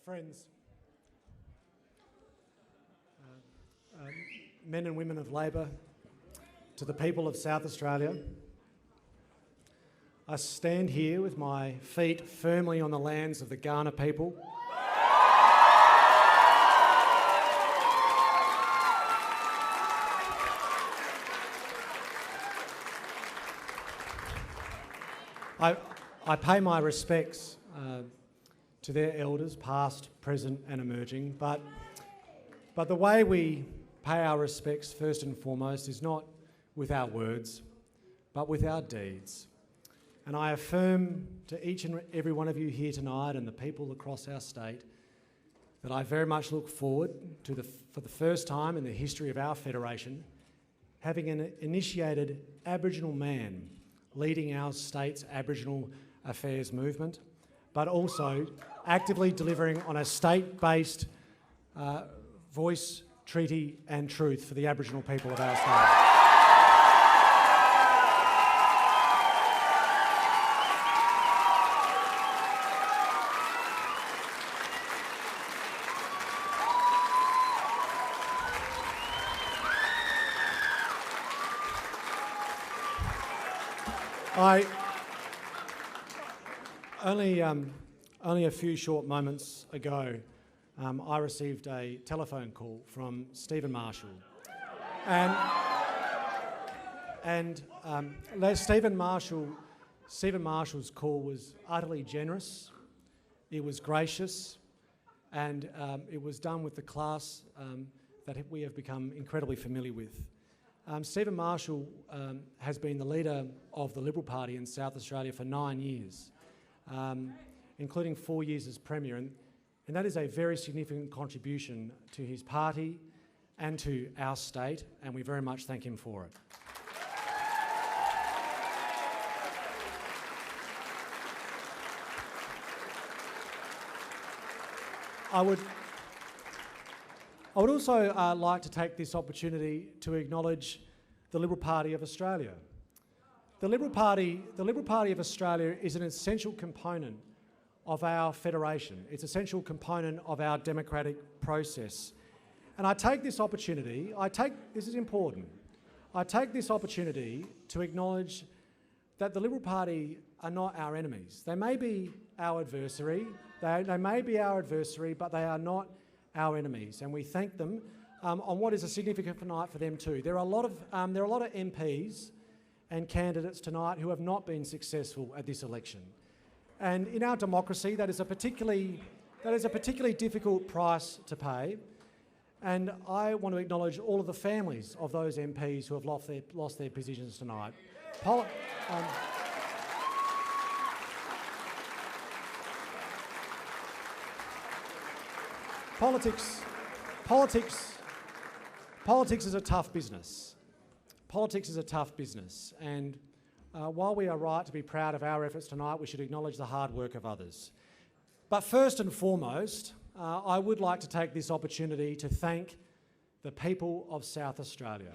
Friends, men and women of Labor, to the people of South Australia, I stand here with my feet firmly on the lands of the Kaurna people. I pay my respects to their elders, past, present and emerging, but the way we pay our respects first and foremost is not with our words, but with our deeds. And I affirm to each and every one of you here tonight and the people across our state that I very much look forward to, for the first time in the history of our federation, having an initiated Aboriginal man leading our state's Aboriginal affairs movement, but also actively delivering on a state-based voice, treaty and truth for the Aboriginal people of our state. Only a few short moments ago, I received a telephone call from Stephen Marshall, and Stephen Marshall's call was utterly generous. It was gracious, and it was done with the class that we have become incredibly familiar with. Stephen Marshall has been the leader of the Liberal Party in South Australia for 9 years, including 4 years as Premier, and that is a very significant contribution to his party and to our state, and we very much thank him for it. I would also like to take this opportunity to acknowledge the Liberal Party of Australia. The Liberal Party of Australia is an essential component of our federation. It's an essential component of our democratic process. And I take this opportunity, this is important, I take this opportunity to acknowledge that the Liberal Party are not our enemies. They may be our adversary, they may be our adversary, but they are not our enemies, and we thank them on what is a significant night for them too. There are a lot of MPs and candidates tonight who have not been successful at this election, and in our democracy, that is a particularly difficult price to pay. And I want to acknowledge all of the families of those MPs who have lost their positions tonight. Politics is a tough business. Politics is a tough business, and while we are right to be proud of our efforts tonight, we should acknowledge the hard work of others. But first and foremost, I would like to take this opportunity to thank the people of South Australia.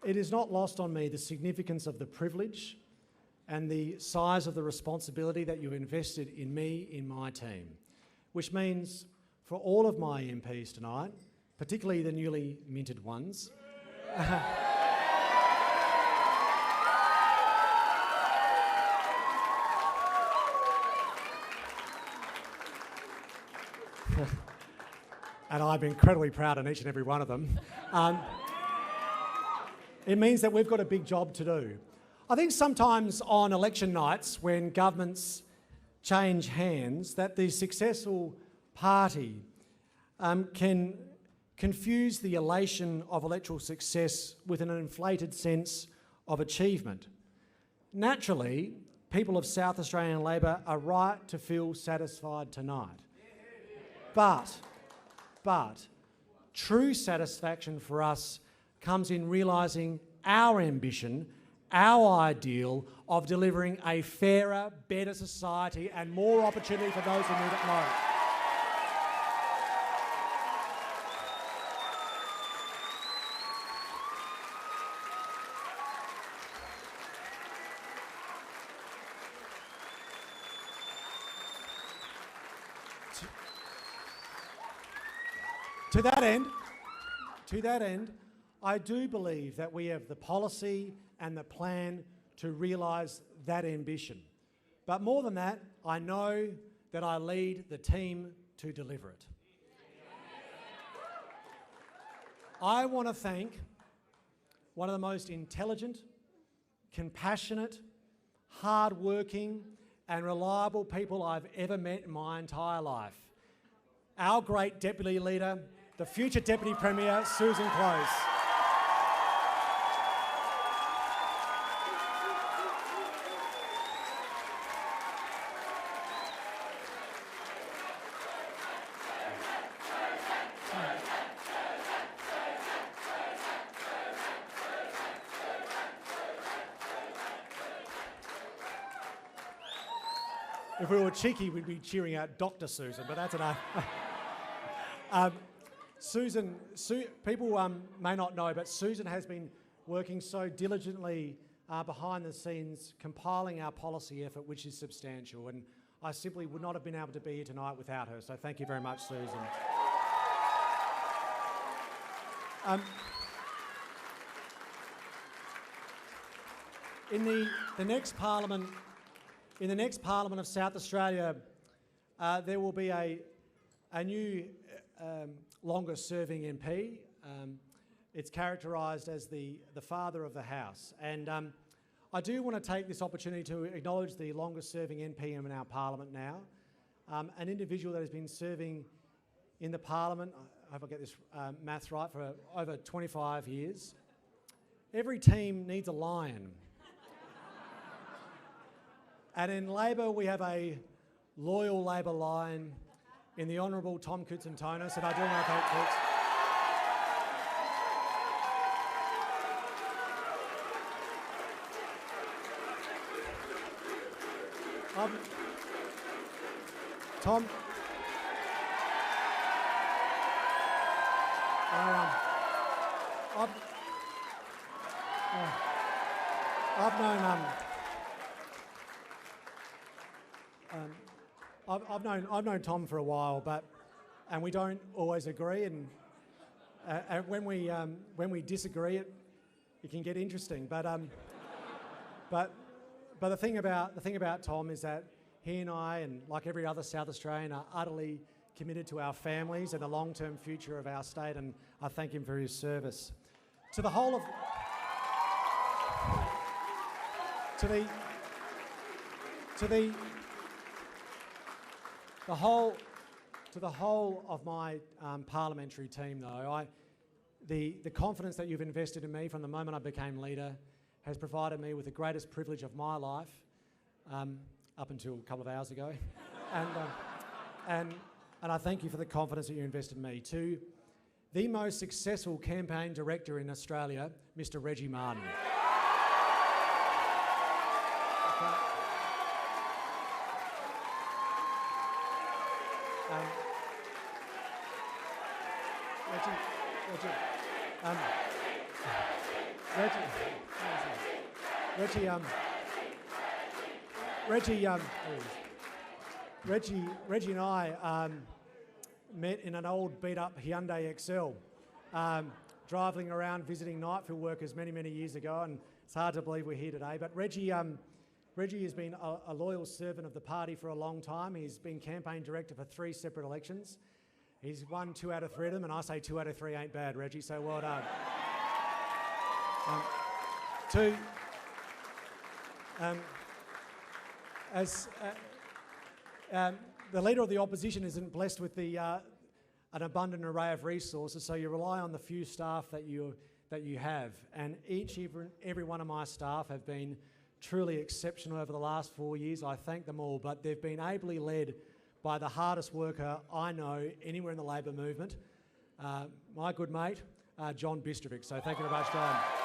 It is not lost on me the significance of the privilege and the size of the responsibility that you invested in me, in my team, which means for all of my MPs tonight, particularly the newly minted ones, and I'm incredibly proud of each and every one of them, it means that we've got a big job to do. I think sometimes on election nights when governments change hands, that the successful party can confuse the elation of electoral success with an inflated sense of achievement. Naturally, people of South Australian Labor are right to feel satisfied tonight. But true satisfaction for us comes in realising our ambition, our ideal of delivering a fairer, better society and more opportunity for those who need it most. To that end, I do believe that we have the policy and the plan to realise that ambition. But more than that, I know that I lead the team to deliver it. I want to thank one of the most intelligent, compassionate, hard-working and reliable people I've ever met in my entire life. Our great Deputy Leader, the future Deputy Premier, Susan Close. If we were cheeky, we'd be cheering out Dr. Susan, but that's enough. People may not know, but Susan has been working so diligently behind the scenes, compiling our policy effort, which is substantial. And I simply would not have been able to be here tonight without her. So thank you very much, Susan. In the next Parliament of South Australia, there will be a new longer-serving MP. It's characterised as the father of the House. And I do want to take this opportunity to acknowledge the longest-serving MP in our Parliament now, an individual that has been serving in the Parliament, I hope I get this maths right, for over 25 years. Every team needs a lion. And in Labor, we have a loyal Labor lion in the Honourable Tom Koutsantonis, and I do want to thank Koots. Tom, I've known Tom for a while, and we don't always agree, and when we disagree, it can get interesting. But the thing about Tom is that he and I, and like every other South Australian, are utterly committed to our families and the long-term future of our state, and I thank him for his service. To the whole of the whole of my parliamentary team, though, the confidence that you've invested in me from the moment I became leader has provided me with the greatest privilege of my life, up until a couple of hours ago, and I thank you for the confidence that you invested in me. To the most successful campaign director in Australia, Mr. Reggie Martin. Reggie and I met in an old beat-up Hyundai Excel, driving around visiting Nightfield workers many years ago, and it's hard to believe we're here today. But Reggie has been a loyal servant of the party for a long time. He's been campaign director for 3 separate elections. He's won 2 out of 3 of them, and I say 2 out of 3 ain't bad, Reggie, so well done. The Leader of the Opposition isn't blessed with an abundant array of resources, so you rely on the few staff that you have, and every one of my staff have been truly exceptional over the last 4 years. I thank them all, but they've been ably led by the hardest worker I know anywhere in the Labor movement, my good mate, John Bistrovic. So thank you very much, John.